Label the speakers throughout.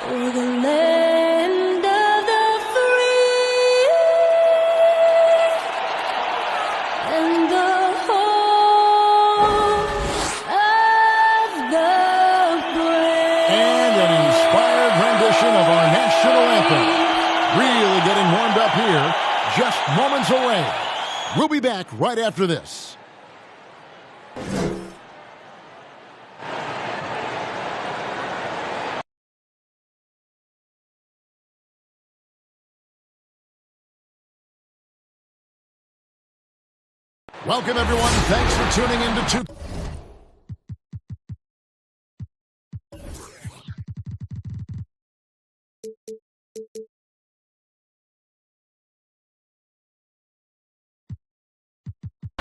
Speaker 1: For the land of the free and the home of the brave.
Speaker 2: And an inspired rendition of our national anthem. Really getting warmed up here, just moments away. We'll be back right after this. Welcome, everyone. Thanks for tuning in to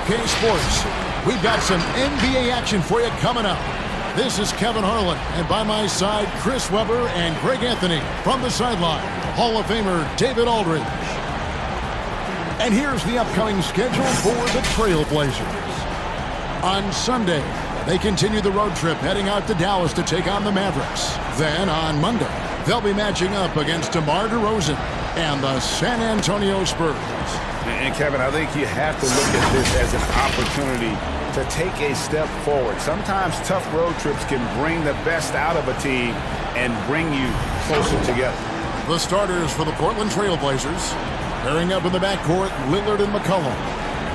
Speaker 2: K Sports. We've got some NBA action for you coming up. This is Kevin Harlan, and by my side, Chris Webber and Greg Anthony. From the sideline, Hall of Famer David Aldridge. And here's the upcoming schedule for the Trailblazers. On Sunday, they continue the road trip heading out to Dallas to take on the Mavericks. Then on Monday, they'll be matching up against DeMar DeRozan and the San Antonio Spurs.
Speaker 3: And Kevin, I think you have to look at this as an opportunity to take a step forward. Sometimes tough road trips can bring the best out of a team and bring you closer together.
Speaker 2: The starters for the Portland Trailblazers. Pairing up in the backcourt, Lillard and McCollum.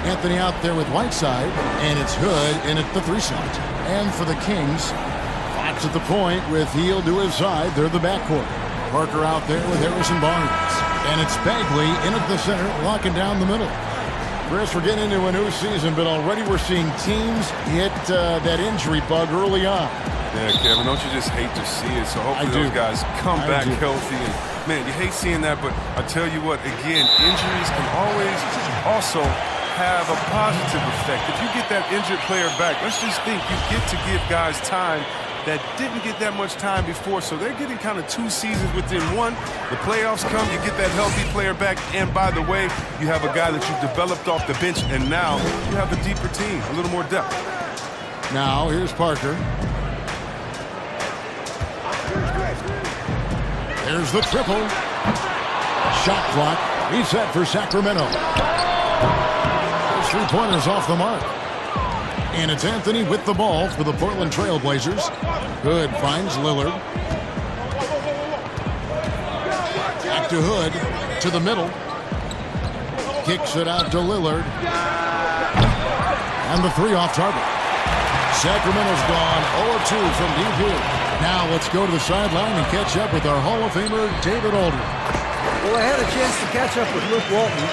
Speaker 2: Anthony out there with Whiteside, and it's Hood in at the 3 slot. And for the Kings, Fox at the point with Hield to his side. They're the backcourt. Parker out there with Harrison Barnes. And it's Bagley in at the center, locking down the middle. Chris, we're getting into a new season, but already we're seeing teams hit that injury bug early on.
Speaker 4: Yeah, Kevin, don't you just hate to see it? So hopefully those guys come back healthy. And, man, you hate seeing that, but I tell you what, again, injuries can always also have a positive effect. If you get that injured player back, let's just think you get to give guys time that didn't get that much time before, so they're getting kind of 2 seasons within one. The playoffs come, you get that healthy player back, and by the way, you have a guy that you've developed off the bench, and now you have a deeper team, a little more depth.
Speaker 2: Now, here's Parker. There's the triple. Shot clock reset for Sacramento. Those 3-pointers off the mark. And it's Anthony with the ball for the Portland Trailblazers. Hood finds Lillard. Back to Hood, to the middle. Kicks it out to Lillard. And the 3 off target. Sacramento's gone 0-2 from deep here. Now let's go to the sideline and catch up with our Hall of Famer, David Aldridge.
Speaker 5: Well, I had a chance to catch up with Luke Walton.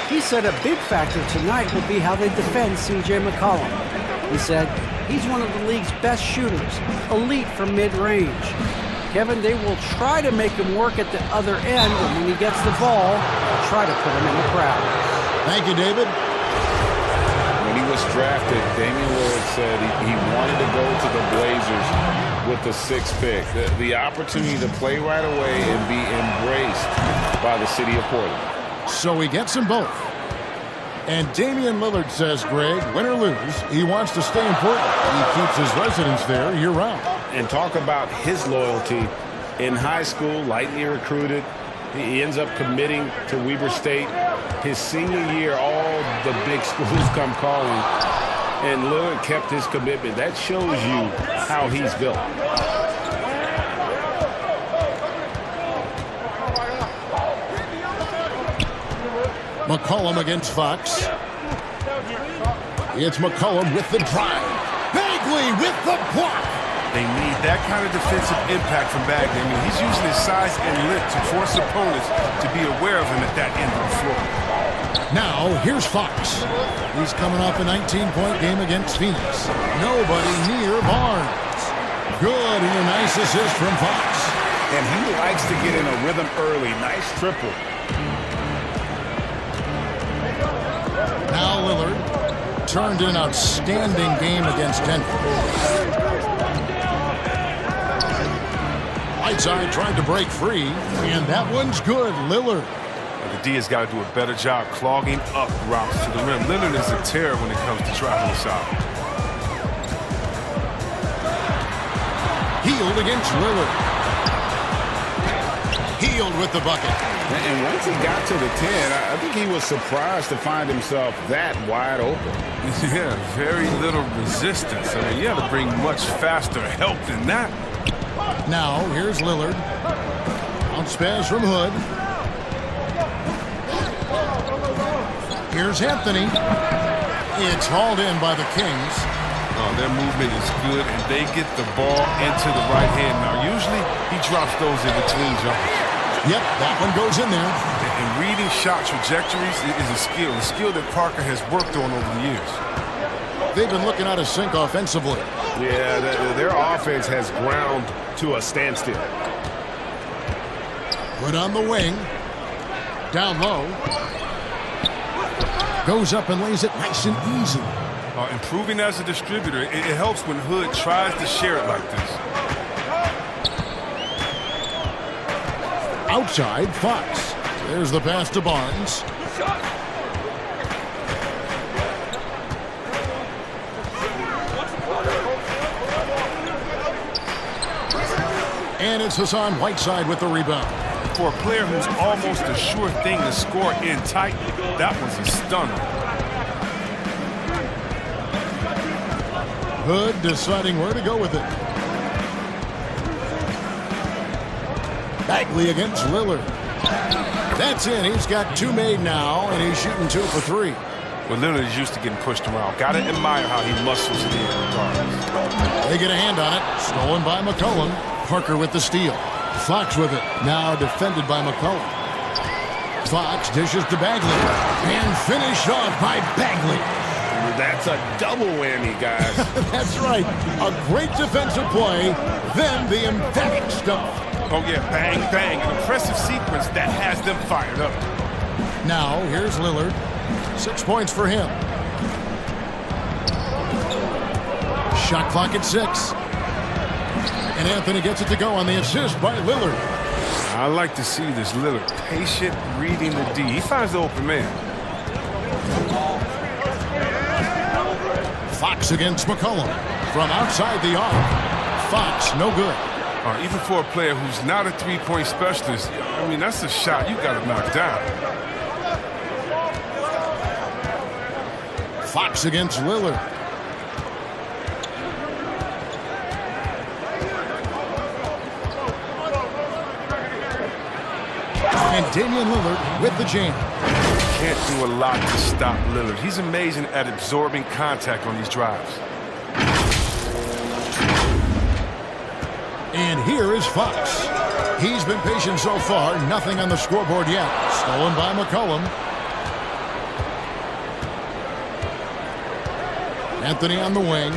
Speaker 5: He said a big factor tonight will be how they defend C.J. McCollum. He said he's one of the league's best shooters, elite from mid-range. Kevin, they will try to make him work at the other end, and when he gets the ball, try to put him in the crowd.
Speaker 2: Thank you, David.
Speaker 3: When he was drafted, Damian Lillard said he wanted to go to the Blazers with the 6th pick. The opportunity to play right away and be embraced by the city of Portland.
Speaker 2: So he gets them both. And Damian Lillard says, Greg, win or lose, he wants to stay in Portland. He keeps his residence there year-round.
Speaker 3: And talk about his loyalty. In high school, lightly recruited, he ends up committing to Weber State. His senior year, all the big schools come calling. And Lillard kept his commitment. That shows you how he's built.
Speaker 2: McCollum against Fox. It's McCollum with the drive. Bagley with the block.
Speaker 4: They need that kind of defensive impact from Bagley. I mean, he's using his size and length to force opponents to be aware of him at that end of the floor.
Speaker 2: Now, here's Fox. He's coming off a 19-point game against Phoenix. Nobody near Barnes. Good, and a nice assist from Fox.
Speaker 3: And he likes to get in a rhythm early. Nice triple.
Speaker 2: Now Lillard turned in an outstanding game against Denver. Whiteside tried to break free, and that one's good. Lillard.
Speaker 4: The D has got to do a better job clogging up routes to the rim. Lillard is a terror when it comes to traveling inside.
Speaker 2: Hield against Lillard. Hield with the bucket.
Speaker 3: And once he got to the 10, I think he was surprised to find himself that wide open.
Speaker 4: Yeah, very little resistance. I mean, you had to bring much faster help than that.
Speaker 2: Now, here's Lillard. Bounce pass from Hood. Here's Anthony. It's hauled in by the Kings.
Speaker 4: Oh, their movement is good, and they get the ball into the right hand. Now, usually he drops those in between jumpers.
Speaker 2: Yep, that one goes in there.
Speaker 4: And reading shot trajectories is a skill that Parker has worked on over the years.
Speaker 2: They've been looking out of sync offensively.
Speaker 3: Yeah, their offense has ground to a standstill.
Speaker 2: Put on the wing. Down low. Goes up and lays it nice and easy.
Speaker 4: Improving as a distributor, it helps when Hood tries to share it like this.
Speaker 2: Outside, Fox. There's the pass to Barnes. And it's Hassan Whiteside with the rebound.
Speaker 4: For a player who's almost a sure thing to score in tight, that was a stunner.
Speaker 2: Hood deciding where to go with it. Bagley against Lillard. That's in. He's got two made now, and he's shooting 2 for 3.
Speaker 4: Well, Lillard is used to getting pushed around. Got to admire how he muscles it in regardless.
Speaker 2: They get a hand on it. Stolen by McCollum. Parker with the steal. Fox with it. Now defended by McCollum. Fox dishes to Bagley. And finished off by Bagley.
Speaker 3: That's a double whammy, guys.
Speaker 2: That's right. A great defensive play, then the emphatic stuff.
Speaker 4: Oh, yeah, bang, bang. An impressive sequence that has them fired up.
Speaker 2: Now, here's Lillard. 6 points for him. Shot clock at 6. And Anthony gets it to go on the assist by Lillard.
Speaker 4: I like to see this Lillard. Patient reading the D. He finds the open man.
Speaker 2: Fox against McCollum. From outside the arc. Fox, no good.
Speaker 4: Even for a player who's not a three-point specialist, I mean, that's a shot you got to knock down.
Speaker 2: Fox against Lillard. And Damian Lillard with the jam.
Speaker 4: Can't do a lot to stop Lillard. He's amazing at absorbing contact on these drives.
Speaker 2: And here is Fox. He's been patient so far. Nothing on the scoreboard yet. Stolen by McCollum. Anthony on the wing.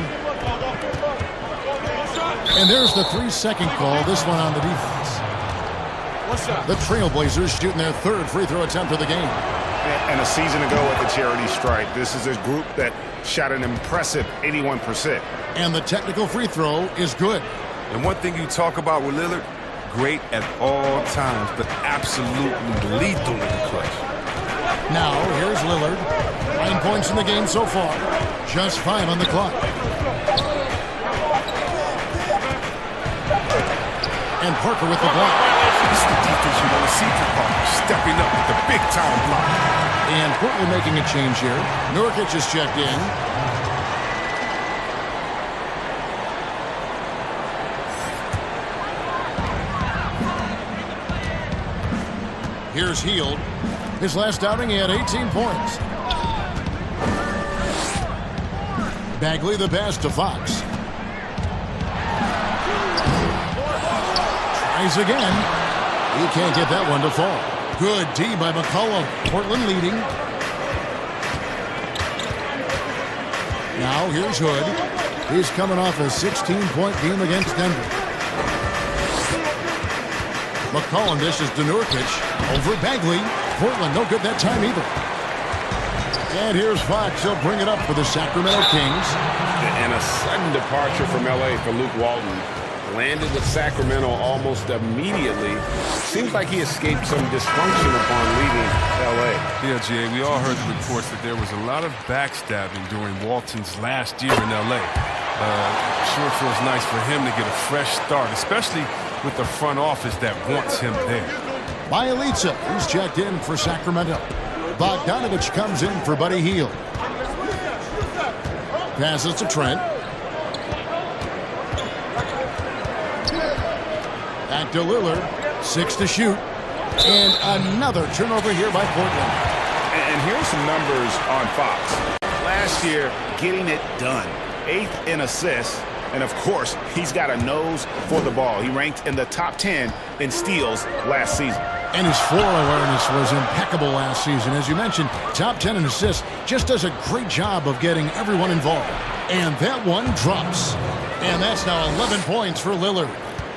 Speaker 2: And there's the 3-second call. This one on the defense. The Trailblazers shooting their 3rd free throw attempt of the game.
Speaker 3: And a season ago at the charity strike, this is a group that shot an impressive 81%.
Speaker 2: And the technical free throw is good.
Speaker 4: And one thing you talk about with Lillard, great at all times, but absolutely lethal in the clutch.
Speaker 2: Now, here's Lillard. 9 points in the game so far. Just 5 on the clock. And Parker with the block.
Speaker 4: This is the defense you want to see from Parker, stepping up with the big-time block.
Speaker 2: And Portland making a change here. Nurkic is checked in. Here's Hield. His last outing, he had 18 points. Bagley the pass to Fox. Tries again. He can't get that one to fall. Good D by McCollum. Portland leading. Now here's Hood. He's coming off a 16-point game against Denver. McCollum dishes to Nurkic. Over Bagley. Portland no good that time either. And here's Fox. He'll bring it up for the Sacramento Kings.
Speaker 3: And a sudden departure from L.A. for Luke Walton. Landed with Sacramento almost immediately. Seems like he escaped some dysfunction upon leaving L.A.
Speaker 4: Yeah, Jay, we all heard the reports that there was a lot of backstabbing during Walton's last year in L.A. Sure feels nice for him to get a fresh start, especially with the front office that wants him there.
Speaker 2: Bielitsa, he's checked in for Sacramento. Bogdanovich comes in for Buddy Hield. Passes to Trent. Back to Lillard. 6 to shoot. And another turnover here by Portland.
Speaker 3: And here's some numbers on Fox. Last year, getting it done. 8th in assists. And, of course, he's got a nose for the ball. He ranked in the top 10 in steals last season.
Speaker 2: And his floor awareness was impeccable last season. As you mentioned, top 10 in assists, just does a great job of getting everyone involved. And that one drops. And that's now 11 points for Lillard.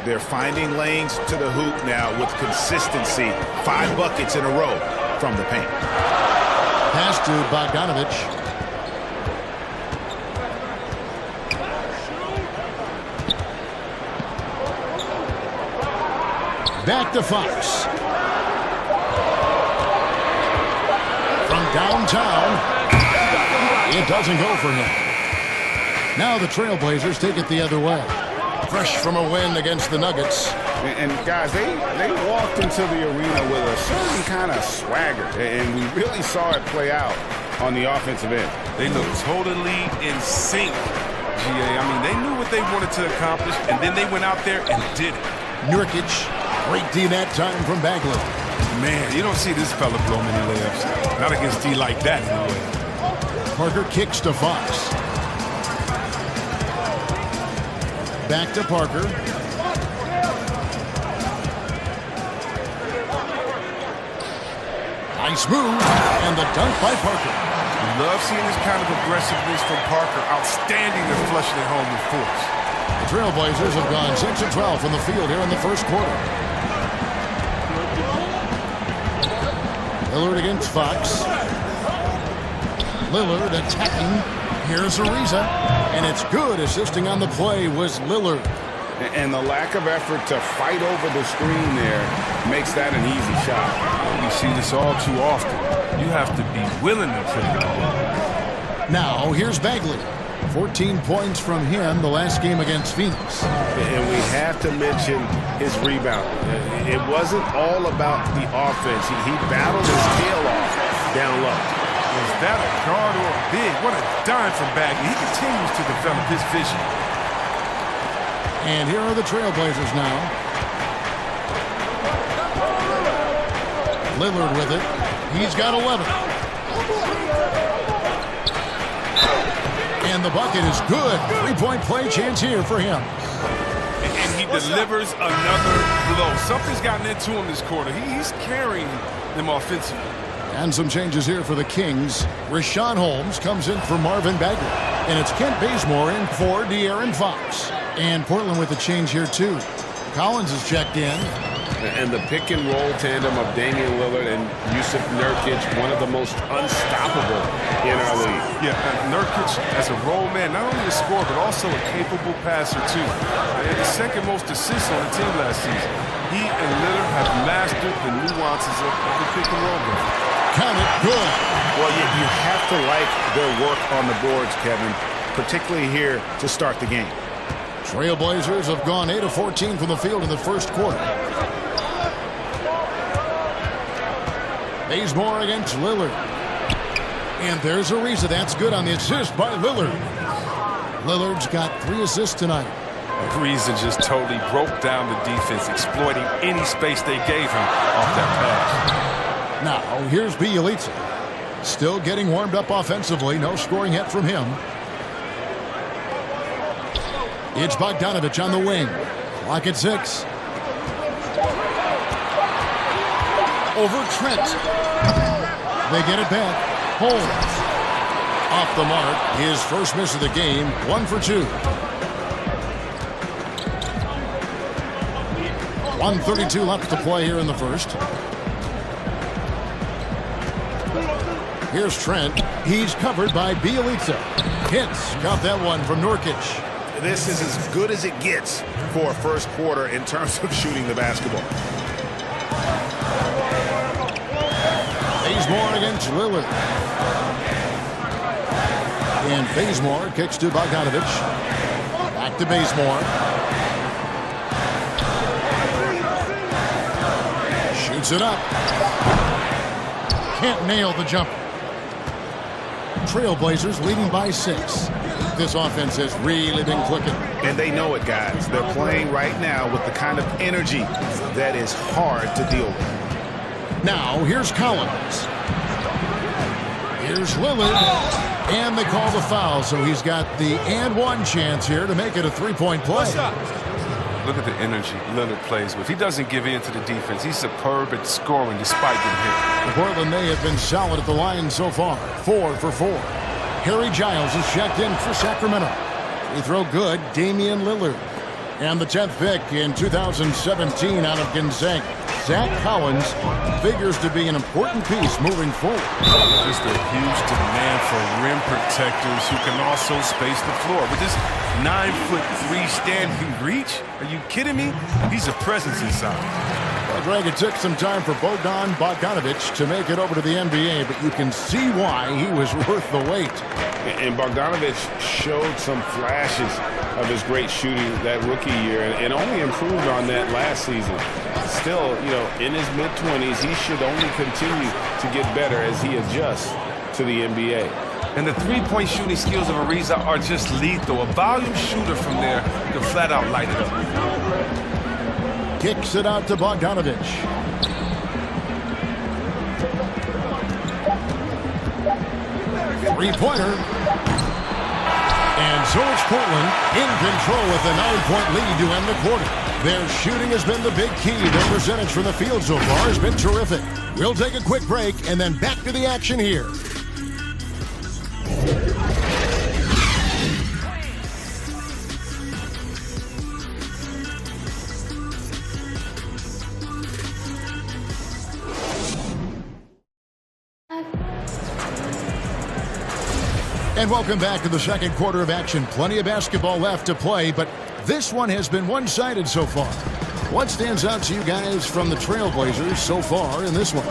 Speaker 3: They're finding lanes to the hoop now with consistency. 5 buckets in a row from the paint.
Speaker 2: Pass to Bogdanovich. Back to Fox. From downtown, it doesn't go for him. Now the Trailblazers take it the other way. Fresh from a win against the Nuggets.
Speaker 3: And guys, they walked into the arena with a certain kind of swagger. And we really saw it play out on the offensive end.
Speaker 4: They looked totally in sync, GA. I mean, they knew what they wanted to accomplish, and then they went out there and did it.
Speaker 2: Nurkic, great D that time from Bagley.
Speaker 4: Man, you don't see this fella blow many layups. Not against D like that, anyway.
Speaker 2: Parker kicks to Fox. Back to Parker. Nice move, and the dunk by Parker.
Speaker 4: Love seeing this kind of aggressiveness from Parker. Outstanding at flushing it home with force.
Speaker 2: The Trailblazers have gone 6 of 12 from the field here in the first quarter. Lillard against Fox. Lillard attacking. Here's Ariza. And it's good. Assisting on the play was Lillard.
Speaker 3: And the lack of effort to fight over the screen there makes that an easy shot.
Speaker 4: We see this all too often. You have to be willing to put it on.
Speaker 2: Now, here's Bagley. 14 points from him the last game against Phoenix.
Speaker 3: And we have to mention his rebound. It wasn't all about the offense. He battled his tail off down low.
Speaker 4: Was that a guard or a big? What a dime from Bagley. He continues to develop his vision.
Speaker 2: And here are the Trailblazers now. Lillard with it. He's got 11. And the bucket is good. 3-point play chance here for him.
Speaker 4: And he delivers another blow. Something's gotten into him this quarter. He's carrying them offensively.
Speaker 2: And some changes here for the Kings. Richaun Holmes comes in for Marvin Bagley. And it's Kent Bazemore in for De'Aaron Fox. And Portland with a change here, too. Collins is checked in.
Speaker 3: And the pick-and-roll tandem of Damian Lillard and Jusuf Nurkic, one of the most unstoppable in our league.
Speaker 4: Yeah, Nurkic as a role man, not only a scorer, but also a capable passer, too. He had the second most assists on the team last season. He and Lillard have mastered the nuances of the pick-and-roll game.
Speaker 2: Count it, good.
Speaker 3: Well, you have to like their work on the boards, Kevin, particularly here to start the game.
Speaker 2: Trailblazers have gone 8 of 14 from the field in the first quarter. Bazemore against Lillard. And there's Ariza. That's good on the assist by Lillard. Lillard's got 3 assists tonight.
Speaker 4: Ariza just totally broke down the defense, exploiting any space they gave him off that pass.
Speaker 2: Now, here's Bielitsa. Still getting warmed up offensively. No scoring yet from him. It's Bogdanovich on the wing. Clock at 6. Over Trent. They get it back. Holmes. Off the mark. His first miss of the game. 1 for 2. 1:32 left to play here in the first. Here's Trent. He's covered by Bielitsa. Hits. Got that one from Nurkic.
Speaker 3: This is as good as it gets for a first quarter in terms of shooting the basketball.
Speaker 2: Bazemore against Lillard. And Bazemore kicks to Bogdanovich. Back to Bazemore. Puts it up. Can't nail the jumper. Trailblazers leading by 6. This offense has really been clicking.
Speaker 3: And they know it, guys. They're playing right now with the kind of energy that is hard to deal with.
Speaker 2: Now, here's Collins. Here's Lillard. And they call the foul, so he's got the and one chance here to make it a three-point play.
Speaker 4: Look at the energy Lillard plays with. He doesn't give in to the defense. He's superb at scoring despite getting hit.
Speaker 2: Portland, they have been solid at the line so far. 4 for 4. Harry Giles is checked in for Sacramento. Free throw good, Damian Lillard. And the 10th pick in 2017 out of Gonzaga, Zach Collins, figures to be an important piece moving forward.
Speaker 4: Just a huge demand for rim protectors who can also space the floor. With this 9'3" standing reach, are you kidding me? He's a presence inside.
Speaker 2: Well, Greg, it took some time for Bogdan Bogdanovic to make it over to the NBA, but you can see why he was worth the wait.
Speaker 3: And Bogdanovic showed some flashes of his great shooting that rookie year and only improved on that last season. Still, you know, in his mid-20s, he should only continue to get better as he adjusts to the NBA.
Speaker 4: And the three-point shooting skills of Ariza are just lethal. A volume shooter from there can flat out light it up.
Speaker 2: Kicks it out to Bogdanovic. Three-pointer. And so it's Portland in control with a 9-point lead to end the quarter. Their shooting has been the big key. Their percentage from the field so far has been terrific. We'll take a quick break and then back to the action here. And welcome back to the second quarter of action. Plenty of basketball left to play, but this one has been one-sided so far. What stands out to you guys from the Trailblazers so far in this one?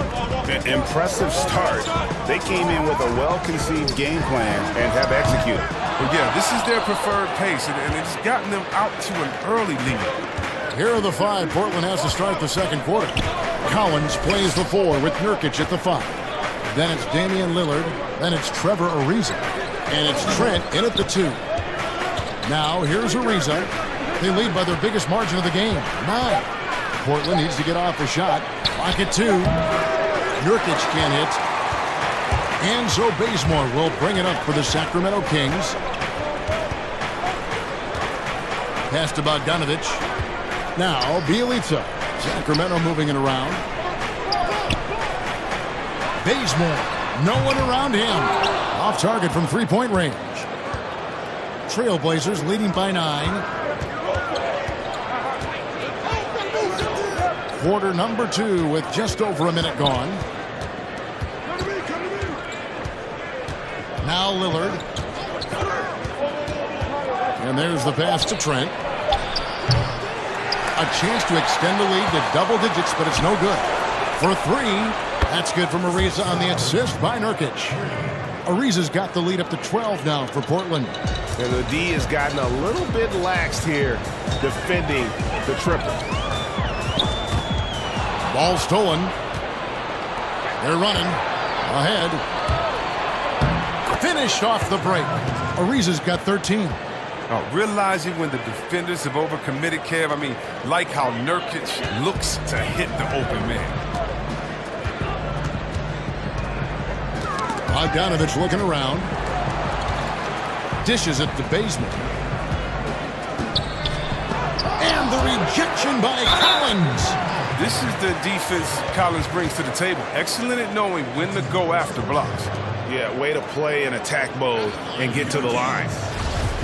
Speaker 3: An impressive start. They came in with a well-conceived game plan and have executed.
Speaker 4: Well, yeah, this is their preferred pace, and it's gotten them out to an early lead.
Speaker 2: Here are the 5 Portland has to start the second quarter. Collins plays the 4 with Nurkic at the 5. Then it's Damian Lillard. Then it's Trevor Ariza. And it's Trent in at the 2. Now, here's Ariza. They lead by their biggest margin of the game, 9. Portland needs to get off a shot. Clock at 2. Nurkic can't hit. And so Bazemore will bring it up for the Sacramento Kings. Pass to Bogdanovic. Now, Bjelica. Sacramento moving it around. Bazemore. No one around him. Off target from three-point range. Trailblazers leading by 9. Quarter number 2 with just over a minute gone. Now Lillard. And there's the pass to Trent. A chance to extend the lead to double digits, but it's no good. For 3, that's good from Ariza on the assist by Nurkic. Ariza's got the lead up to 12 now for Portland.
Speaker 3: And the D has gotten a little bit laxed here defending the triple.
Speaker 2: Ball stolen. They're running ahead. Finished off the break. Ariza's got 13.
Speaker 4: Realizing when the defenders have overcommitted, Kev, I mean, like how Nurkic looks to hit the open man.
Speaker 2: Bogdanovic looking around. Dishes it to Bazemore. And the rejection by Collins.
Speaker 4: This is the defense Collins brings to the table. Excellent at knowing when to go after blocks.
Speaker 3: Yeah, way to play in attack mode and get to the line.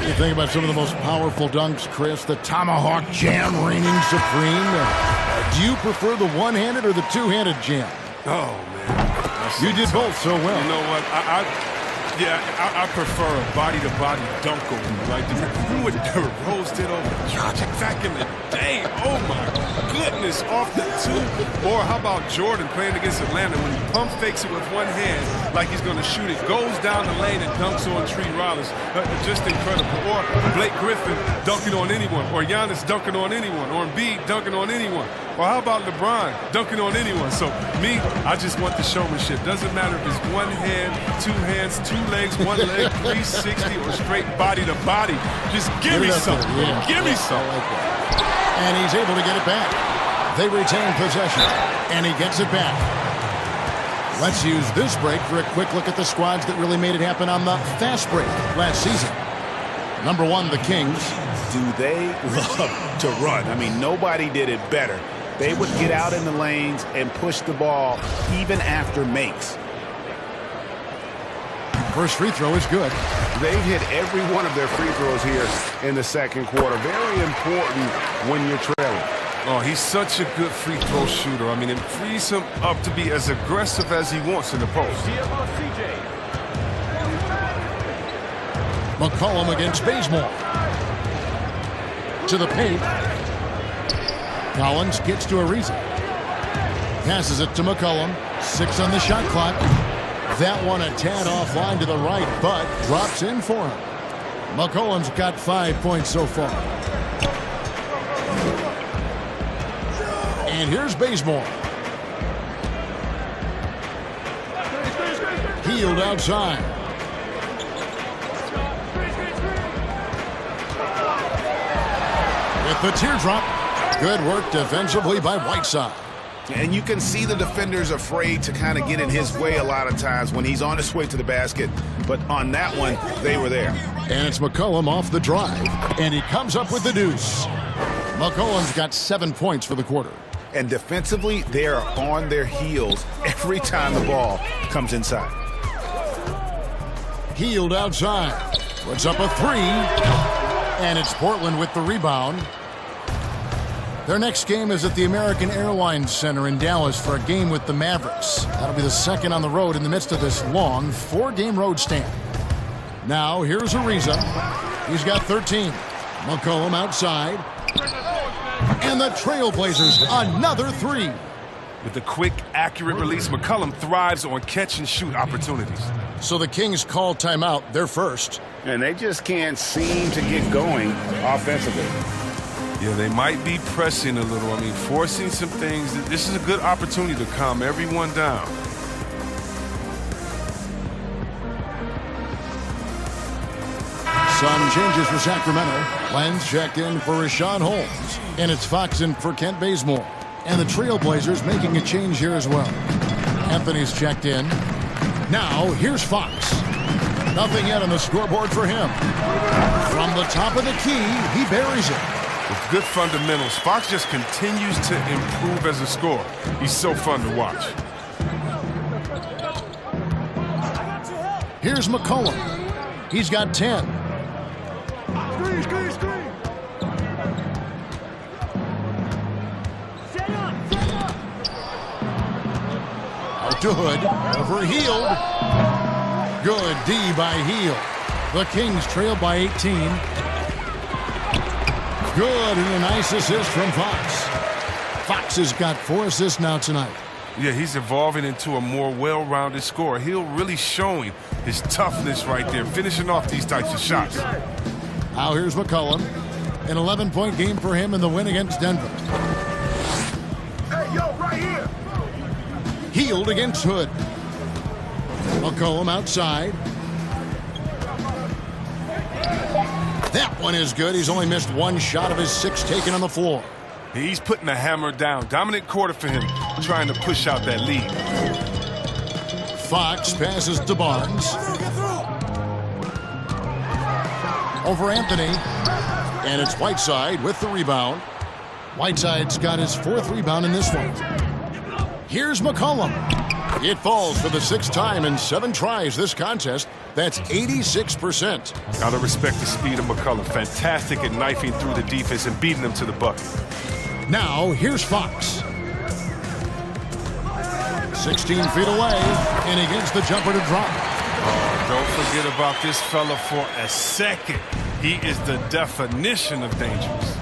Speaker 2: You think about some of the most powerful dunks, Chris. The tomahawk jam reigning supreme. Do you prefer the one-handed or the two-handed jam?
Speaker 4: Oh, man.
Speaker 2: You did both so well.
Speaker 4: You know what? I prefer a body-to-body dunk over like the Derrick Rose did over Jokic back in the day. Oh, my goodness, off the two. Or how about Jordan playing against Atlanta when he pump fakes it with one hand like he's going to shoot it, goes down the lane and dunks on Tree Rollins. Just incredible. Or Blake Griffin dunking on anyone, or Giannis dunking on anyone, or Embiid dunking on anyone. Or how about LeBron dunking on anyone? So me, I just want the showmanship. Doesn't matter if it's one hand, two hands, two legs, one leg, 360, or straight body to body. Just give me something.
Speaker 2: Yeah.
Speaker 4: Give me something.
Speaker 2: I like that. And he's able to get it back. They retain possession, and he gets it back. Let's use this break for a quick look at the squads that really made it happen on the fast break last season. Number 1, the Kings.
Speaker 3: Do they love to run? I mean, nobody did it better. They would get out in the lanes and push the ball even after makes.
Speaker 2: First free throw is good.
Speaker 3: They've hit every one of their free throws here in the second quarter. Very important when you're trailing.
Speaker 4: Oh, he's such a good free throw shooter. I mean, it frees him up to be as aggressive as he wants in the post.
Speaker 2: McCollum against Bazemore. To the paint. Collins gets to Ariza. Passes it to McCollum. 6 on the shot clock. That one a tad offline to the right, but drops in for him. McCollum's got 5 points so far. And here's Bazemore. Hield outside. With the teardrop. Good work defensively by Whiteside.
Speaker 3: And you can see the defenders afraid to kind of get in his way a lot of times when he's on his way to the basket. But on that one, they were there.
Speaker 2: And it's McCollum off the drive. And he comes up with the deuce. McCollum's got 7 points for the quarter.
Speaker 3: And defensively, they are on their heels every time the ball comes inside.
Speaker 2: Hield outside. Puts up a 3. And it's Portland with the rebound. Their next game is at the American Airlines Center in Dallas for a game with the Mavericks. That'll be the second on the road in the midst of this long 4-game road stand. Now, here's Ariza. He's got 13. McCollum outside. And the Trailblazers, another 3.
Speaker 4: With the quick, accurate release, McCollum thrives on catch-and-shoot opportunities.
Speaker 2: So the Kings call timeout. They're first.
Speaker 3: And they just can't seem to get going offensively.
Speaker 4: Yeah, they might be pressing a little. I mean, forcing some things. This is a good opportunity to calm everyone down.
Speaker 2: Some changes for Sacramento. Lenz checked in for Richaun Holmes. And it's Fox in for Kent Bazemore. And the Trailblazers making a change here as well. Anthony's checked in. Now, here's Fox. Nothing yet on the scoreboard for him. From the top of the key, he buries it.
Speaker 4: With good fundamentals, Fox just continues to improve as a scorer. He's so fun to watch.
Speaker 2: Here's McCollum. He's got 10.
Speaker 6: Screen.
Speaker 2: Out to Hood. Over Hield. Good D by Hield. The Kings trail by 18. Good, and a nice assist from Fox. Fox has got 4 assists now tonight.
Speaker 4: Yeah, he's evolving into a more well-rounded scorer. Hill really showing his toughness right there, finishing off these types of shots.
Speaker 2: Now here's McCollum. An 11-point game for him in the win against Denver.
Speaker 6: Hey, yo, right here.
Speaker 2: Hield against Hood. McCollum outside. That one is good. He's only missed 1 shot of his 6 taken on the floor.
Speaker 4: He's putting the hammer down. Dominant quarter for him, trying to push out that lead.
Speaker 2: Fox passes to Barnes. Over Anthony. And it's Whiteside with the rebound. Whiteside's got his 4th rebound in this one. Here's McCollum. It falls for the 6th time in 7 tries this contest. That's 86%.
Speaker 4: Gotta respect the speed of McCollum. Fantastic at knifing through the defense and beating them to the bucket.
Speaker 2: Now, here's Fox. 16 feet away, and he gets the jumper to drop.
Speaker 4: Oh, don't forget about this fella for a second. He is the definition of dangerous.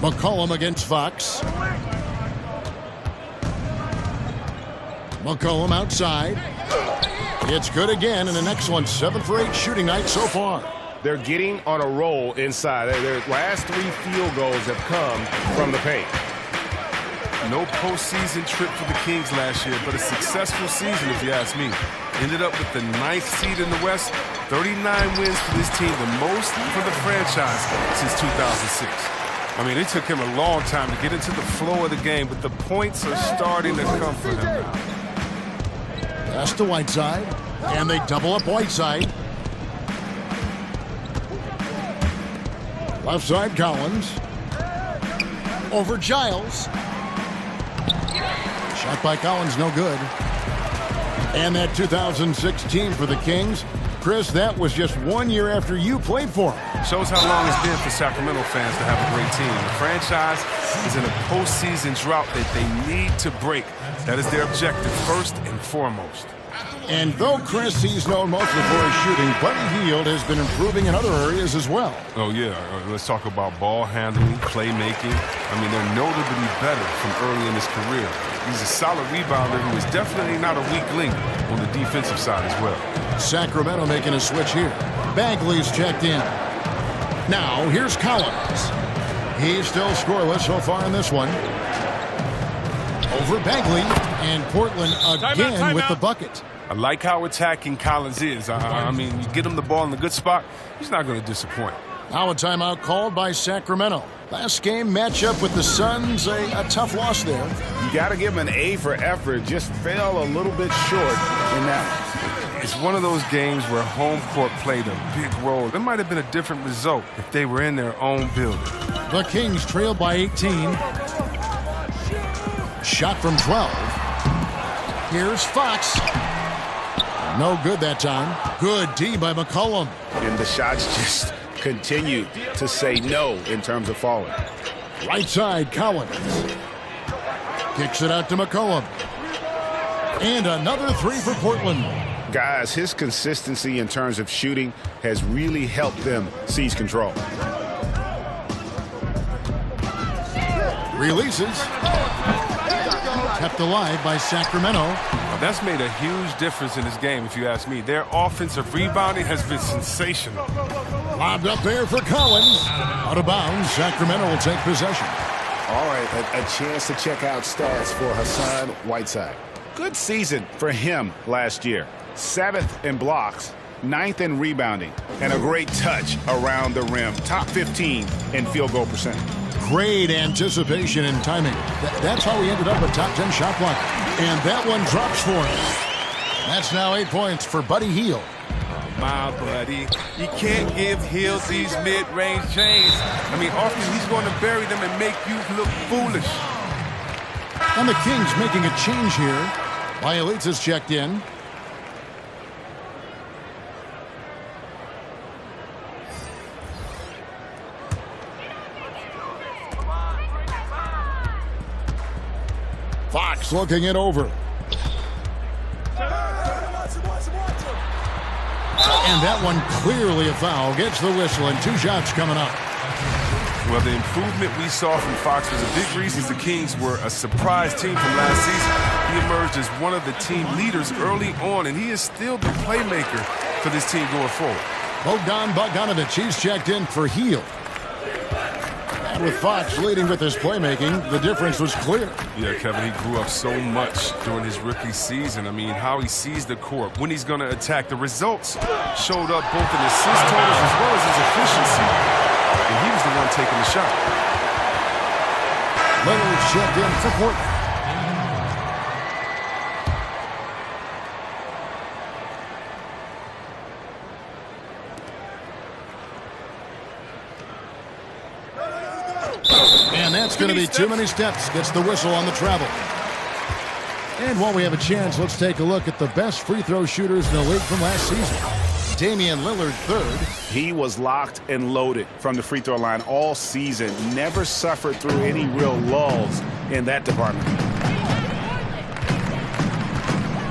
Speaker 2: McCollum against Fox. McCollum outside. It's good again, and an excellent 7 for 8 shooting night so far.
Speaker 3: They're getting on a roll inside. Their last 3 field goals have come from the paint.
Speaker 4: No postseason trip for the Kings last year, but a successful season if you ask me. Ended up with the 9th seed in the West, 39 wins for this team, the most for the franchise since 2006. I mean, it took him a long time to get into the flow of the game, but the points are starting to come for him now.
Speaker 2: Pass to Whiteside, and they double up Whiteside. Left side, Collins. Over Giles. Shot by Collins, no good. And that 2016 for the Kings. Chris, that was just 1 year after you played for them.
Speaker 4: Shows how long it's been for Sacramento fans to have a great team. The franchise is in a postseason drought that they need to break. That is their objective, first and foremost.
Speaker 2: And though Chris, he's known mostly for his shooting, Buddy Hield has been improving in other areas as well.
Speaker 4: Oh, yeah. Let's talk about ball handling, playmaking. I mean, they're notably better from early in his career. He's a solid rebounder who is definitely not a weak link on the defensive side as well.
Speaker 2: Sacramento making a switch here. Bagley's checked in. Now, here's Collins. He's still scoreless so far in this one. Over Bagley, and Portland again with the bucket.
Speaker 4: I like how attacking Collins is. I mean, you get him the ball in a good spot, he's not going to disappoint.
Speaker 2: Now a timeout called by Sacramento. Last game matchup with the Suns, a tough loss there.
Speaker 3: You got to give him an A for effort. Just fell a little bit short in that one.
Speaker 4: It's one of those games where home court played a big role. There might have been a different result if they were in their own building.
Speaker 2: The Kings trail by 18. Shot from 12. Here's Fox. No good that time. Good D by McCollum.
Speaker 3: And the shots just continue to say no in terms of falling.
Speaker 2: Right side, Collins. Kicks it out to McCollum. And another 3 for Portland.
Speaker 3: Guys, his consistency in terms of shooting has really helped them seize control.
Speaker 2: Releases. Kept alive by Sacramento.
Speaker 4: That's made a huge difference in this game, if you ask me. Their offensive rebounding has been sensational.
Speaker 2: Lobbed up there for Collins. Out of bounds, Sacramento will take possession.
Speaker 3: All right, a chance to check out stats for Hassan Whiteside. Good season for him last year. 7th in blocks, 9th in rebounding, and a great touch around the rim. Top 15 in field goal percentage.
Speaker 2: Great anticipation and timing. That's how he ended up a top 10 shot blocker. And that one drops for him. That's now 8 points for Buddy Hield.
Speaker 4: My buddy, you can't give Hield these mid-range chains. I mean, often he's going to bury them and make you look foolish.
Speaker 2: And the Kings making a change here. Bielitsa's checked in. Fox looking it over. And that one clearly a foul. Gets the whistle and 2 shots coming up.
Speaker 4: Well, the improvement we saw from Fox was a big reason the Kings were a surprise team from last season. He emerged as one of the team leaders early on, and he is still the playmaker for this team going forward.
Speaker 2: Bogdan Bogdanovic, he's checked in for Hield. And with Fox leading with his playmaking, the difference was clear.
Speaker 4: Yeah, Kevin, he grew up so much during his rookie season. I mean, how he sees the court, when he's going to attack. The results showed up both in assist totals as well as his efficiency. And he was the one taking the shot.
Speaker 2: Lillard's checked in for Portland. And that's going to be too many steps. Gets the whistle on the travel. And while we have a chance, let's take a look at the best free throw shooters in the league from last season. Damian Lillard, 3rd.
Speaker 3: He was locked and loaded from the free throw line all season. Never suffered through any real lulls in that department.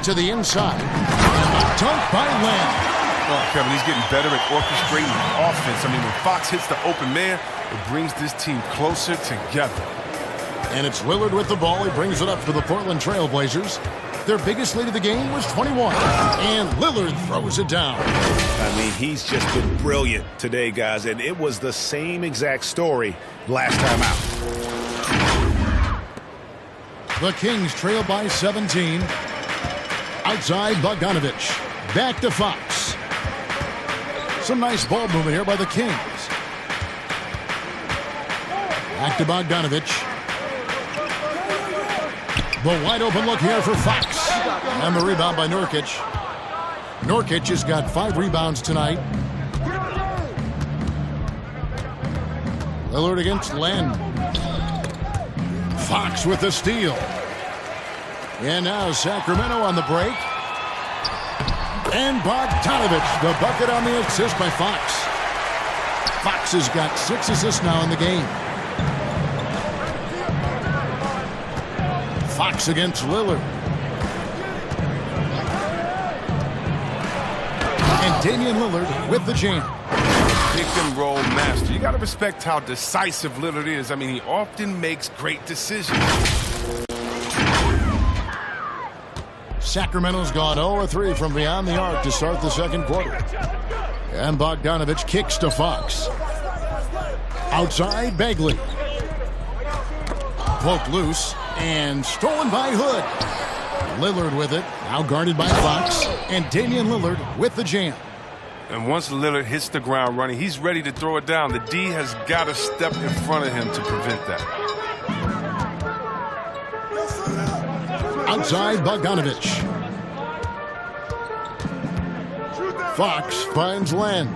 Speaker 2: To the inside. And the dunk by Lamb.
Speaker 4: Oh, Kevin, he's getting better at orchestrating the offense. I mean, when Fox hits the open man, it brings this team closer together.
Speaker 2: And it's Lillard with the ball. He brings it up for the Portland Trail Blazers. Their biggest lead of the game was 21. And Lillard throws it down.
Speaker 3: I mean, he's just been brilliant today, guys. And it was the same exact story last time out.
Speaker 2: The Kings trail by 17. Outside, Bogdanovich. Back to Fox. Some nice ball movement here by the Kings. Back to Bogdanovich. The wide open look here for Fox. And the rebound by Nurkic. Nurkic has got 5 rebounds tonight. Lillard against Len. Fox with the steal. And now Sacramento on the break. And Bogdanovich, the bucket on the assist by Fox. Fox has got 6 assists now in the game. Fox against Lillard. And Damian Lillard with the jam.
Speaker 4: Pick and roll master. You got to respect how decisive Lillard is. I mean, he often makes great decisions.
Speaker 2: Sacramento's gone 0-3 from beyond the arc to start the second quarter. And Bogdanovich kicks to Fox. Outside, Bagley. Poked loose and stolen by Hood. Lillard with it, now guarded by Fox. And Damian Lillard with the jam.
Speaker 4: And once Lillard hits the ground running, he's ready to throw it down. The D has got to step in front of him to prevent that.
Speaker 2: Outside, Bogdanovich. Fox finds Len.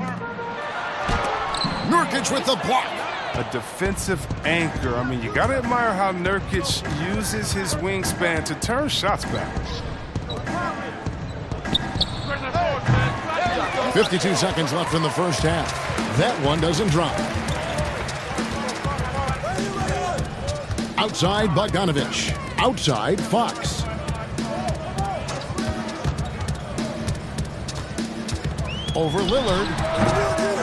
Speaker 2: Nurkic with the block.
Speaker 4: A defensive anchor. I mean, you got to admire how Nurkic uses his wingspan to turn shots back.
Speaker 2: 52 seconds left in the first half. That one doesn't drop. Outside, Bogdanovich. Outside, Fox. Over Lillard.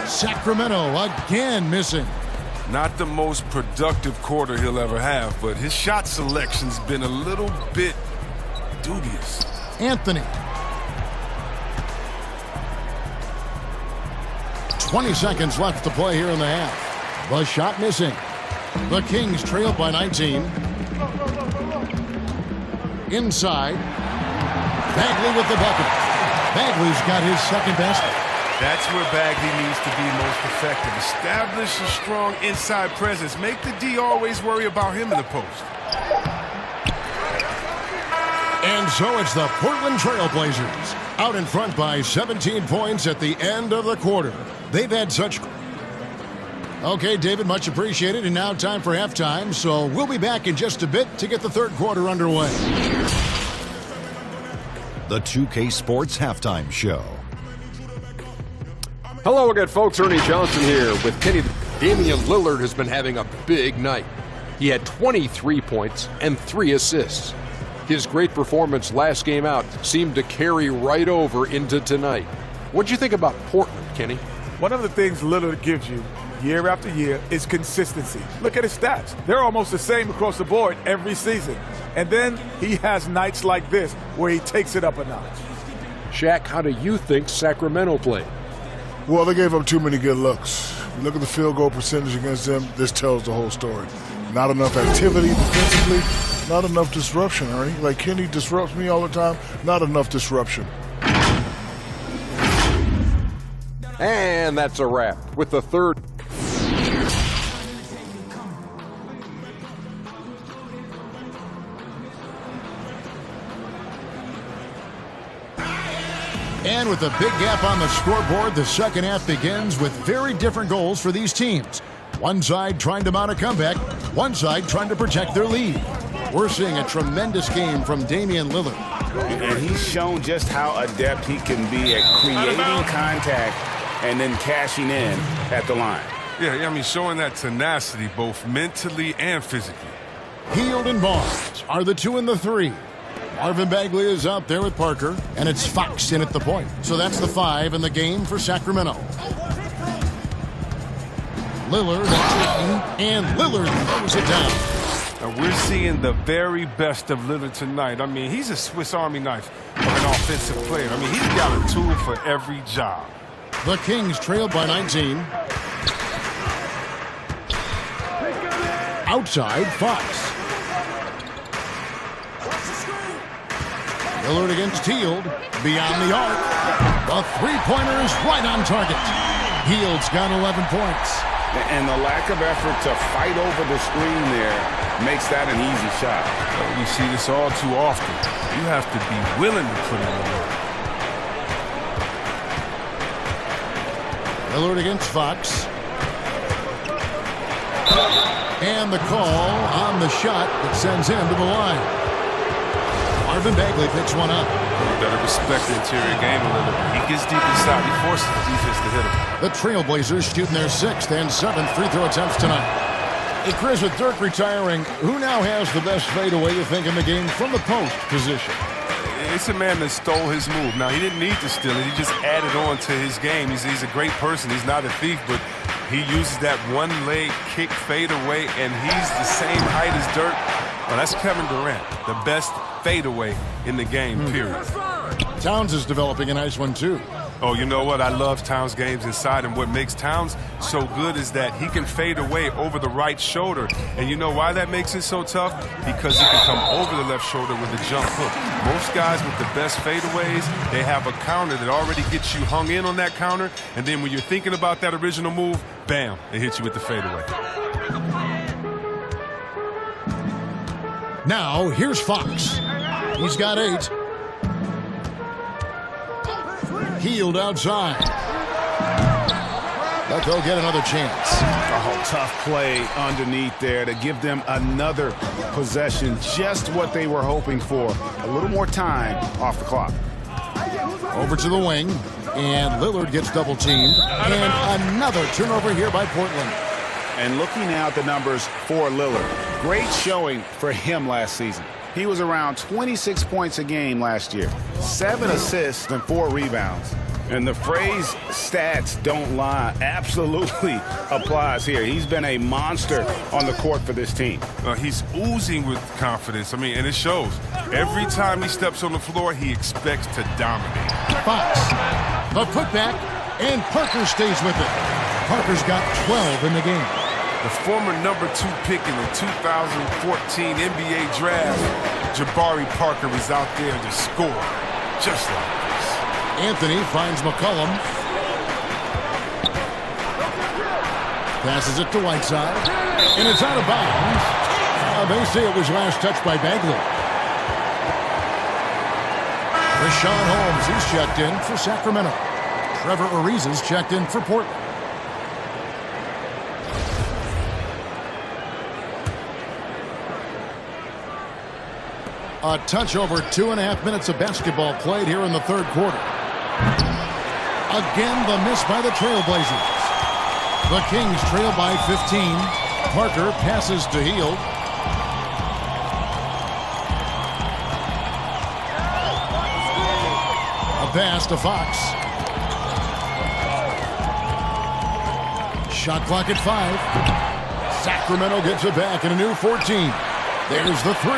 Speaker 2: Sacramento again missing.
Speaker 4: Not the most productive quarter he'll ever have, but his shot selection's been a little bit dubious.
Speaker 2: Anthony. 20 seconds left to play here in the half. The shot missing. The Kings trail by 19. Inside. Bagley with the bucket. Bagley's got his second basket.
Speaker 4: That's where Bagley needs to be most effective. Establish a strong inside presence. Make the D always worry about him in the post.
Speaker 2: And so it's the Portland Trail Blazers out in front by 17 points at the end of the quarter. They've had such... Okay, David, much appreciated. And now time for halftime. So we'll be back in just a bit to get the third quarter underway.
Speaker 7: The 2K Sports Halftime Show.
Speaker 8: Hello again, folks. Ernie Johnson here with Kenny. Damian Lillard has been having a big night. He had 23 points and 3 assists. His great performance last game out seemed to carry right over into tonight. What'd you think about Portland, Kenny?
Speaker 6: One of the things Lillard gives you year after year is consistency. Look at his stats. They're almost the same across the board every season. And then he has nights like this where he takes it up a notch.
Speaker 8: Shaq, how do you think Sacramento played?
Speaker 9: Well, they gave up too many good looks. You look at the field goal percentage against them, this tells the whole story. Not enough activity defensively, not enough disruption, Ernie. Like Kenny disrupts me all the time, not enough disruption.
Speaker 8: And that's a wrap with the third.
Speaker 2: And with a big gap on the scoreboard, the second half begins with very different goals for these teams. One side trying to mount a comeback, one side trying to protect their lead. We're seeing a tremendous game from Damian Lillard.
Speaker 3: And he's shown just how adept he can be at creating contact and then cashing in at the line.
Speaker 4: Yeah, I mean, showing that tenacity both mentally and physically.
Speaker 2: Hield and Barnes are the 2 and the 3. Marvin Bagley is out there with Parker, and it's Fox in at the point. So that's the 5 in the game for Sacramento. Lillard, and Lillard throws it down.
Speaker 4: And we're seeing the very best of Lillard tonight. I mean, he's a Swiss Army knife of an offensive player. I mean, he's got a tool for every job.
Speaker 2: The Kings trailed by 19. Outside, Fox. Lillard against Hield. Beyond the arc. The three-pointer is right on target. Hield's got 11 points.
Speaker 3: And the lack of effort to fight over the screen there makes that an easy shot.
Speaker 4: We see this all too often. You have to be willing to put in the work.
Speaker 2: Lillard against Fox. And the call on the shot that sends him to the line. Marvin Bagley picks one up.
Speaker 4: You better respect the interior game a little bit. He gets deep inside. He forces the defense to hit him.
Speaker 2: The Trailblazers shooting their 6th and 7th free throw attempts tonight. Hey, Chris, with Dirk retiring, who now has the best fadeaway, you think, in the game from the post position?
Speaker 4: It's a man that stole his move. Now, he didn't need to steal it. He just added on to his game. He's a great person. He's not a thief, but he uses that one-leg kick fadeaway, and he's the same height as Dirk. Well, that's Kevin Durant, the best fadeaway in the game, period.
Speaker 2: Towns is developing a nice one, too.
Speaker 4: Oh, you know what? I love Towns' games inside, and what makes Towns so good is that he can fade away over the right shoulder. And you know why that makes it so tough? Because he can come over the left shoulder with a jump hook. Most guys with the best fadeaways, they have a counter that already gets you hung in on that counter, and then when you're thinking about that original move, bam, it hits you with the fadeaway.
Speaker 2: Now, here's Fox. He's got 8. Hield outside. But they'll get another chance.
Speaker 3: Oh, tough play underneath there to give them another possession. Just what they were hoping for. A little more time off the clock.
Speaker 2: Over to the wing. And Lillard gets double-teamed. And another turnover here by Portland.
Speaker 3: And looking now at the numbers for Lillard. Great showing for him last season. He was around 26 points a game last year. 7 assists and 4 rebounds. And the phrase stats don't lie absolutely applies here. He's been a monster on the court for this team.
Speaker 4: He's oozing with confidence. I mean, and it shows. Every time he steps on the floor, he expects to dominate.
Speaker 2: Fox, the putback, and Parker stays with it. Parker's got 12 in the game.
Speaker 4: The former number 2 pick in the 2014 NBA draft, Jabari Parker, is out there to score just like this.
Speaker 2: Anthony finds McCollum. Passes it to Whiteside. And it's out of bounds. They say it was last touched by Bagley. Richaun Holmes, he's checked in for Sacramento. Trevor Ariza's checked in for Portland. A touch over 2.5 minutes of basketball played here in the third quarter. Again, the miss by the Trailblazers. The Kings trail by 15. Parker passes to Hield. A pass to Fox. Shot clock at 5. Sacramento gets it back in a new 14. There's the 3.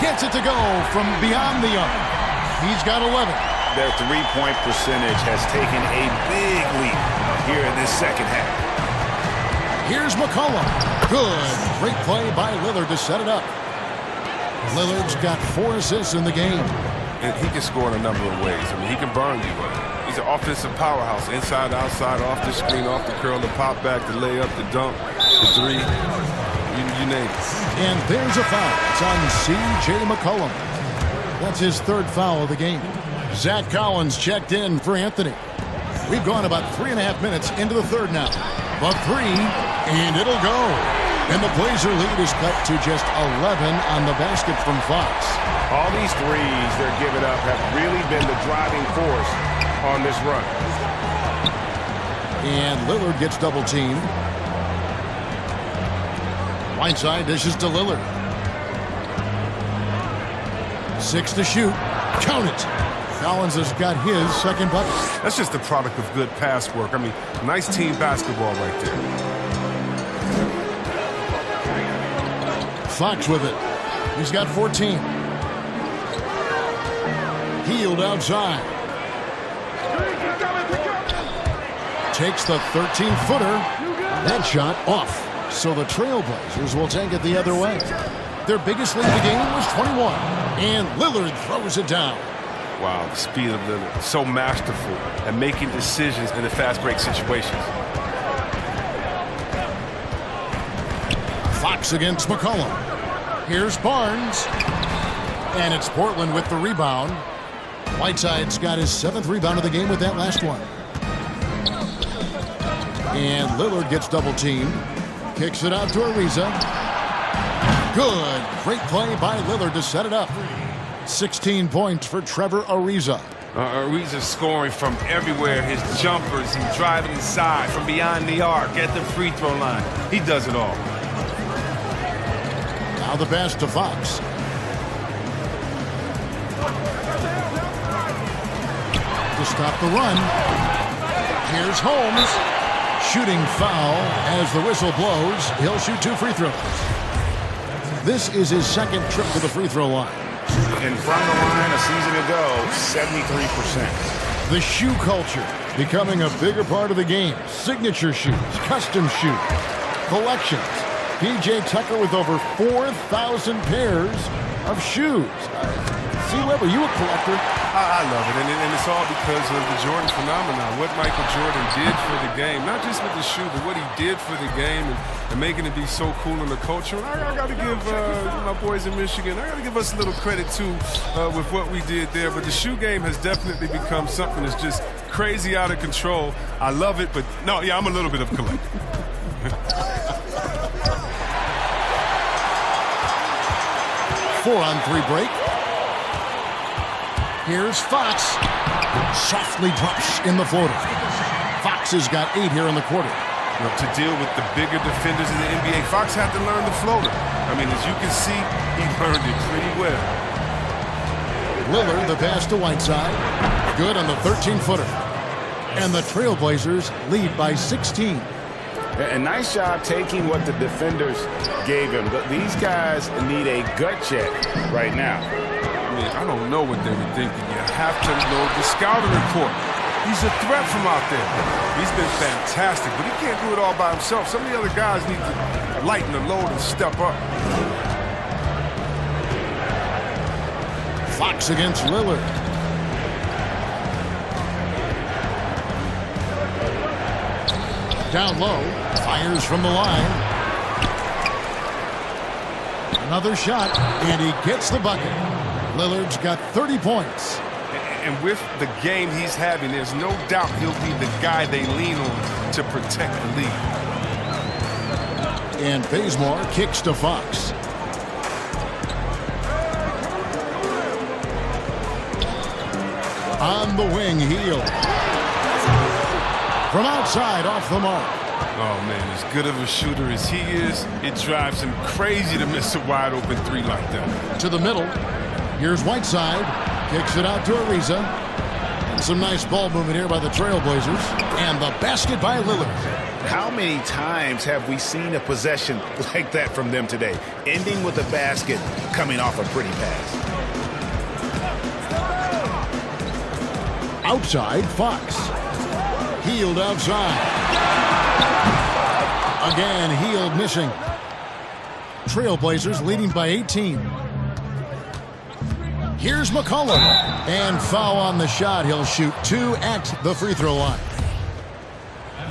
Speaker 2: Gets it to go from beyond the arc. He's got 11.
Speaker 3: Their three-point percentage has taken a big leap here in this second half.
Speaker 2: Here's McCollum. Good. Great play by Lillard to set it up. Lillard's got 4 assists in the game.
Speaker 4: And he can score in a number of ways. I mean, he can burn you. He's an offensive powerhouse. Inside, outside, off the screen, off the curl, the pop back, the layup, the dunk, the 3. You name it.
Speaker 2: And there's a foul. It's on C.J. McCollum. That's his 3rd foul of the game. Zach Collins checked in for Anthony. We've gone about 3.5 minutes into the third now. The 3, and it'll go. And the Blazer lead is cut to just 11 on the basket from Fox.
Speaker 3: All these threes they're giving up have really been the driving force on this run.
Speaker 2: And Lillard gets double-teamed. Whiteside dishes to Lillard. 6 to shoot. Count it. Collins has got his second bucket.
Speaker 4: That's just the product of good pass work. I mean, nice team basketball right there.
Speaker 2: Fox with it. He's got 14. Hield outside. Takes the 13-footer. That shot off. So the Trailblazers will take it the other way. Their biggest lead of the game was 21. And Lillard throws it down.
Speaker 4: Wow, the speed of Lillard. So masterful at making decisions in the fast break situations.
Speaker 2: Fox against McCollum. Here's Barnes. And it's Portland with the rebound. Whiteside's got his 7th rebound of the game with that last one. And Lillard gets double-teamed. Kicks it out to Ariza. Good. Great play by Lillard to set it up. 16 points for Trevor Ariza.
Speaker 4: Ariza's scoring from everywhere. His jumpers, he's driving inside from beyond the arc at the free throw line. He does it all.
Speaker 2: Now the pass to Fox. To stop the run. Here's Holmes. Shooting foul as the whistle blows. He'll shoot 2 free throws. This is his 2nd trip to the free throw line.
Speaker 3: And from the line a season ago, 73%.
Speaker 2: The shoe culture becoming a bigger part of the game. Signature shoes, custom shoes, collections. P.J. Tucker with over 4,000 pairs of shoes. C. Weber, you a collector?
Speaker 4: I love it, and it's all because of the Jordan phenomenon. What Michael Jordan did for the game, not just with the shoe, but what he did for the game and making it be so cool in the culture. And I got to give my boys in Michigan, I got to give us a little credit, too, with what we did there. But the shoe game has definitely become something that's just crazy out of control. I love it, but no, yeah, I'm a little bit of a collector.
Speaker 2: 4-on-3 break. Here's Fox. Softly drops in the floater. Fox has got 8 here in the quarter.
Speaker 4: Well, to deal with the bigger defenders in the NBA, Fox had to learn the floater. I mean, as you can see, he learned it pretty well.
Speaker 2: Lillard, the pass to Whiteside. Good on the 13-footer. And the Trailblazers lead by 16.
Speaker 3: A nice job taking what the defenders gave him. But these guys need a gut check right now.
Speaker 4: I don't know what they were thinking. You have to know the scouting report. He's a threat from out there. He's been fantastic, but he can't do it all by himself. Some of the other guys need to lighten the load and step up.
Speaker 2: Fox against Lillard. Down low, fires from the line. Another shot, and he gets the bucket. Lillard's got 30 points.
Speaker 4: And with the game he's having, there's no doubt he'll be the guy they lean on to protect the lead.
Speaker 2: And Bazemore kicks to Fox. On the wing, Hield. From outside, off the mark.
Speaker 4: Oh, man, as good of a shooter as he is, it drives him crazy to miss a wide-open 3 like that.
Speaker 2: To the middle. Here's Whiteside. Kicks it out to Ariza. And some nice ball movement here by the Trailblazers. And the basket by Lillard.
Speaker 3: How many times have we seen a possession like that from them today? Ending with a basket, coming off a pretty pass.
Speaker 2: Outside, Fox. Hield outside. Again, Hield missing. Trailblazers leading by 18. Here's McCollum. And foul on the shot. He'll shoot 2 at the free throw line.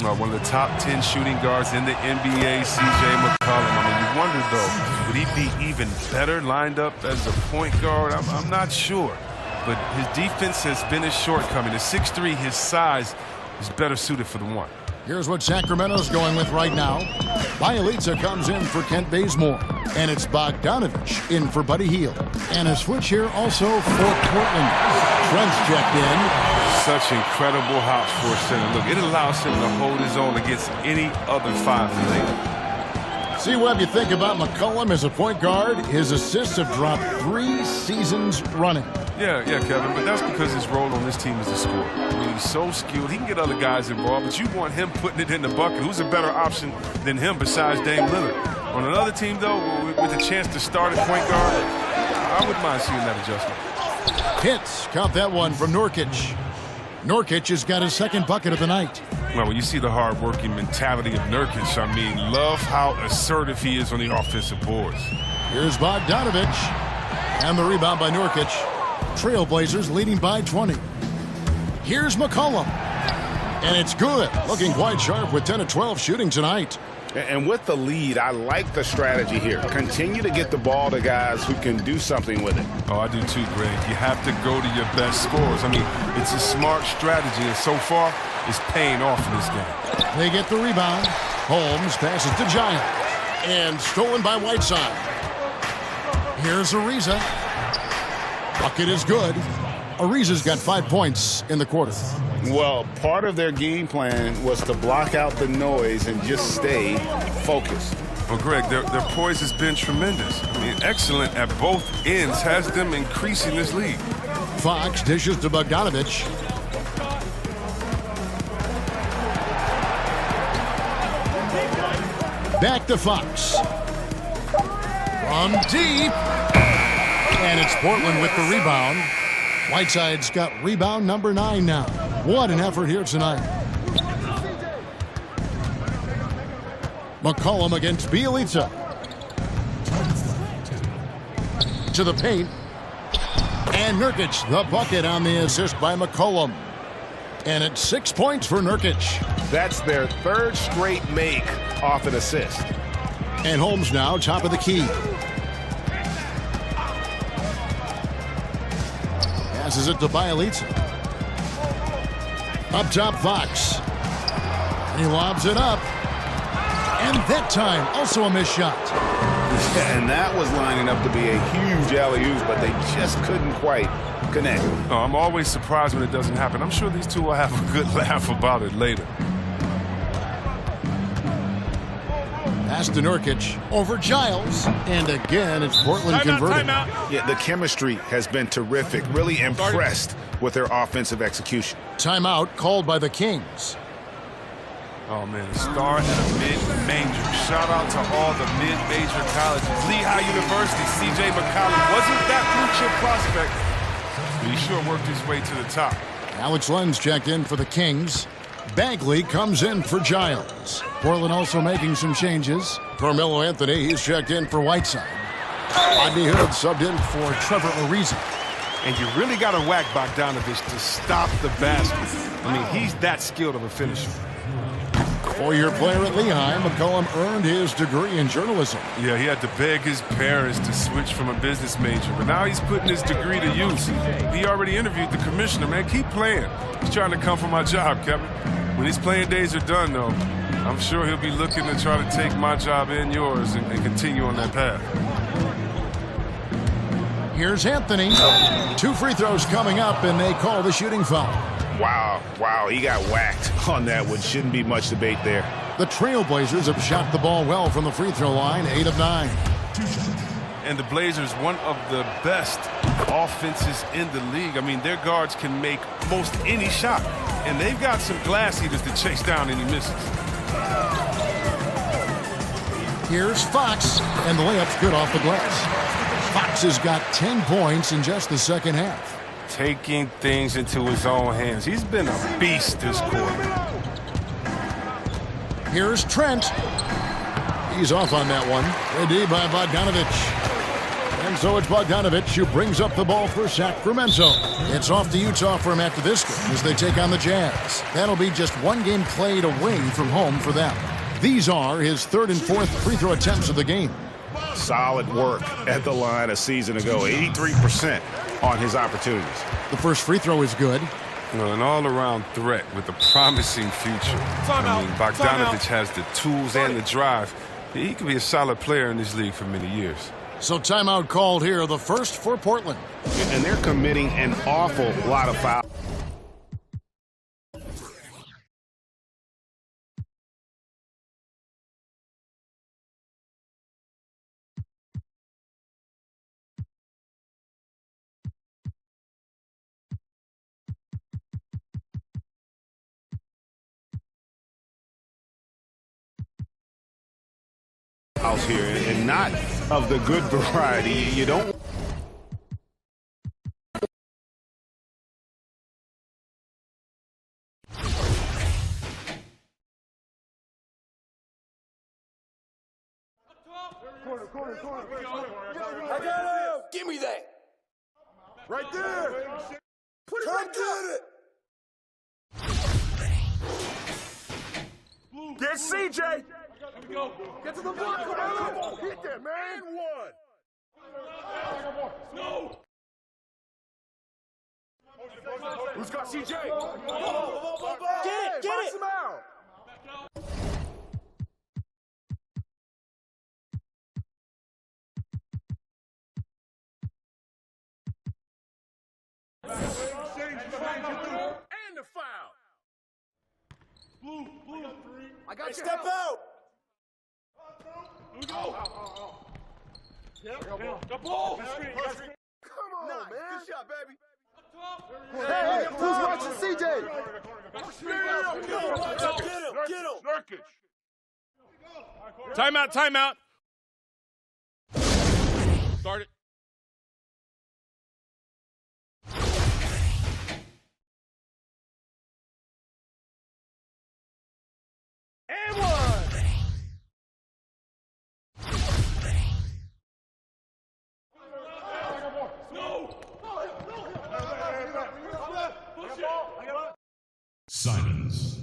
Speaker 4: One of the top 10 shooting guards in the NBA, C.J. McCollum. I mean, you wonder, though, would he be even better lined up as a point guard? I'm not sure. But his defense has been his shortcoming. At 6'3", his size is better suited for the one.
Speaker 2: Here's what Sacramento's going with right now. Bielitsa comes in for Kent Bazemore. And it's Bogdanovich in for Buddy Hield. And a switch here also for Portland. Trent's checked in.
Speaker 4: Such incredible hops for a center. Look, it allows him to hold his own against any other 5 in the league.
Speaker 2: See what you think about McCollum as a point guard. His assists have dropped 3 seasons running.
Speaker 4: Yeah, Kevin, but that's because his role on this team is to score. I mean, he's so skilled. He can get other guys involved, but you want him putting it in the bucket. Who's a better option than him besides Dame Lillard? On another team, though, with a chance to start at point guard, I wouldn't mind seeing that adjustment.
Speaker 2: Hits. Count that one from Nurkic. Nurkic has got his second bucket of the night.
Speaker 4: Well, when you see the hard-working mentality of Nurkic, I mean, love how assertive he is on the offensive boards.
Speaker 2: Here's Bogdanovic. And the rebound by Nurkic. Trailblazers leading by 20. Here's McCollum. And it's good. Looking quite sharp with 10 of 12 shooting tonight.
Speaker 3: And with the lead, I like the strategy here. Continue to get the ball to guys who can do something with it.
Speaker 4: Oh, I do too, Greg. You have to go to your best scorers. I mean, it's a smart strategy, and so far, it's paying off in this game.
Speaker 2: They get the rebound. Holmes passes to Giant. And stolen by Whiteside. Here's Ariza. Bucket is good. Ariza's got 5 points in the quarter.
Speaker 3: Well, part of their game plan was to block out the noise and just stay focused.
Speaker 4: Well, Greg, their poise has been tremendous. I mean, excellent at both ends, has them increasing this lead.
Speaker 2: Fox dishes to Bogdanovic. Back to Fox. From deep. And it's Portland with the rebound. Whiteside's got rebound number 9 now. What an effort here tonight. McCollum against Bielitsa. To the paint. And Nurkic, the bucket on the assist by McCollum. And it's 6 points for Nurkic.
Speaker 3: That's their 3rd straight make off an assist.
Speaker 2: And Holmes now top of the key. Passes it to Bielitsa. Up top, Fox. And he lobs it up. And that time, also a missed shot.
Speaker 3: And that was lining up to be a huge alley-oop, but they just couldn't quite connect.
Speaker 4: Oh, I'm always surprised when it doesn't happen. I'm sure these two will have a good laugh about it later.
Speaker 2: Pass to Nurkic over Giles. And again, it's Portland converting.
Speaker 3: Yeah, the chemistry has been terrific. Really impressed with their offensive execution.
Speaker 2: Timeout called by the Kings.
Speaker 4: Oh, man, a star at a mid-major. Shout out to all the mid-major colleges. Lehigh University, C.J. McCollum wasn't that blue-chip prospect, but he sure worked his way to the top.
Speaker 2: Alex Lenz checked in for the Kings. Bagley comes in for Giles. Portland also making some changes. Carmelo Anthony, he's checked in for Whiteside. Rodney Hood subbed in for Trevor Ariza.
Speaker 4: And you really got to whack Bogdanovic to stop the basket. I mean, he's that skilled of a finisher.
Speaker 2: 4-year player at Lehigh, McCollum earned his degree in journalism.
Speaker 4: Yeah, he had to beg his parents to switch from a business major, but now he's putting his degree to use. He already interviewed the commissioner. Man, keep playing. He's trying to come for my job, Kevin. When his playing days are done, though, I'm sure he'll be looking to try to take my job and yours and continue on that path.
Speaker 2: Here's Anthony. 2 free throws coming up, and they call the shooting foul.
Speaker 3: Wow, he got whacked on that one. Shouldn't be much debate there.
Speaker 2: The Trailblazers have shot the ball well from the free throw line, 8 of 9.
Speaker 4: And the Blazers, one of the best offenses in the league. I mean, their guards can make most any shot, and they've got some glass eaters to chase down any misses.
Speaker 2: Here's Fox, and the layup's good off the glass. Fox has got 10 points in just the second half.
Speaker 4: Taking things into his own hands. He's been a beast this quarter.
Speaker 2: Here's Trent. He's off on that one. Ready by Bogdanovic. And so it's Bogdanovic who brings up the ball for Sacramento. It's off to Utah for him after this game as they take on the Jazz. That'll be just 1 game played away from home for them. These are his 3rd and 4th free throw attempts of the game.
Speaker 3: Solid work at the line a season ago. 83% on his opportunities.
Speaker 2: The first free throw is good.
Speaker 4: Well, an all-around threat with a promising future. Bogdanovic has the tools and the drive. He could be a solid player in this league for many years.
Speaker 2: So timeout called here, the first for Portland.
Speaker 3: And they're committing an awful lot of fouls. house here, and not of the good variety. You don't.
Speaker 10: I got him! Give me that! Right there! Put it right there! Get CJ! Get to the block! Come on! Hit that, man! And one! No! Who's got CJ? Get it! Get it! Him out! And the foul. Blue. I got you. Step out. Go. The ball. Come on, man. Good shot, baby. Hey, who's watching CJ? Get him.
Speaker 11: Timeout. Start it.
Speaker 10: And one.
Speaker 2: Simons.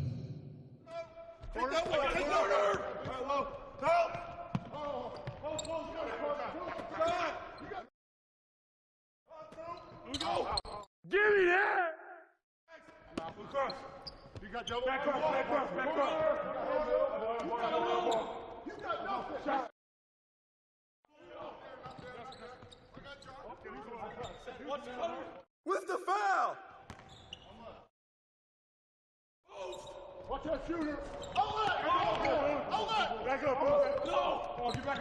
Speaker 10: Give me that.
Speaker 6: Back cross. You got no shot.
Speaker 10: With the foul.
Speaker 6: Watch that shooter. Outlet. Back up. No. Get back.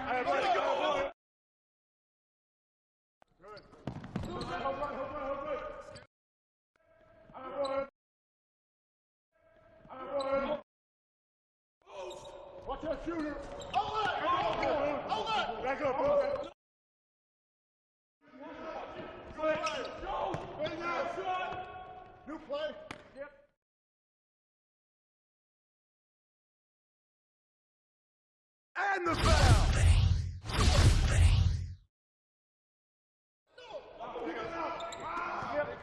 Speaker 6: Watch that shooter. Outlet. Back up. New play. Yep.
Speaker 10: And the foul.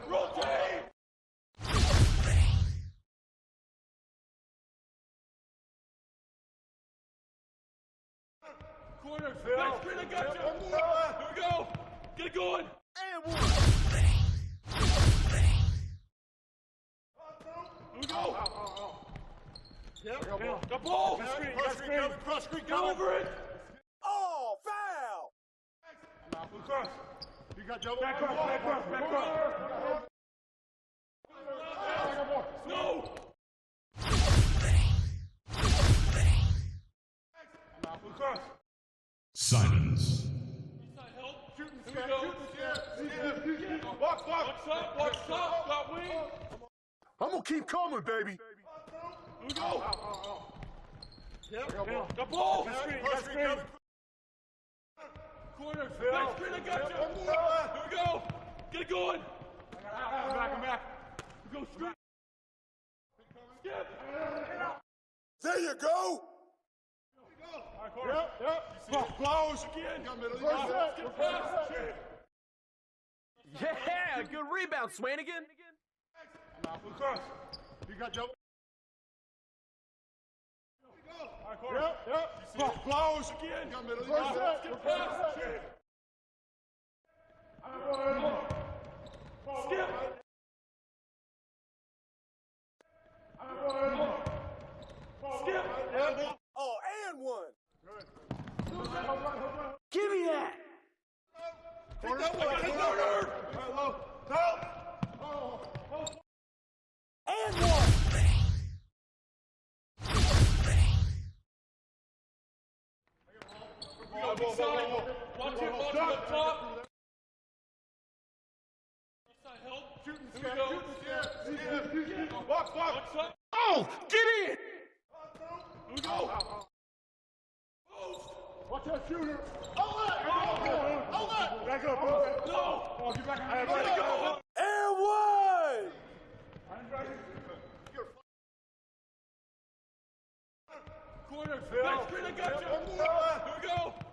Speaker 10: Rotate.
Speaker 11: Corner, Phil. Next screen, I got you. Here we go. Get it going.
Speaker 10: And one.
Speaker 11: Here we go. The ball.
Speaker 6: Cross screen.
Speaker 11: Get over it.
Speaker 10: Oh, foul.
Speaker 6: Cross. You got double. Back cross.
Speaker 11: No.
Speaker 6: Cross.
Speaker 2: Simons.
Speaker 6: Box.
Speaker 11: Got wing.
Speaker 10: I'm gonna keep coming, baby.
Speaker 11: Here we go. The ball.
Speaker 6: Cross screen.
Speaker 11: Corner, next screen, I got you. Here we go. Get it going.
Speaker 6: I'm back.
Speaker 11: We go straight. Skip.
Speaker 10: There you go.
Speaker 6: Yep. Blows
Speaker 11: Again.
Speaker 6: Skip pass.
Speaker 10: Yeah, good rebound, Swanigan.
Speaker 6: Cross. You got double. Yep. Blows
Speaker 11: Again.
Speaker 6: Skip pass.
Speaker 11: Skip. Skip.
Speaker 10: Oh, and one. Give me that.
Speaker 11: Corner.
Speaker 10: And one.
Speaker 11: Watch it up top. Side help. Here we go.
Speaker 6: Box.
Speaker 10: Oh, get in.
Speaker 11: Here we go.
Speaker 6: Watch
Speaker 11: shooter. Outlet. Back up, bro. No. Oh, get back. Let it go.
Speaker 10: And one.
Speaker 11: Corner. Back screen, I got you. Here we go.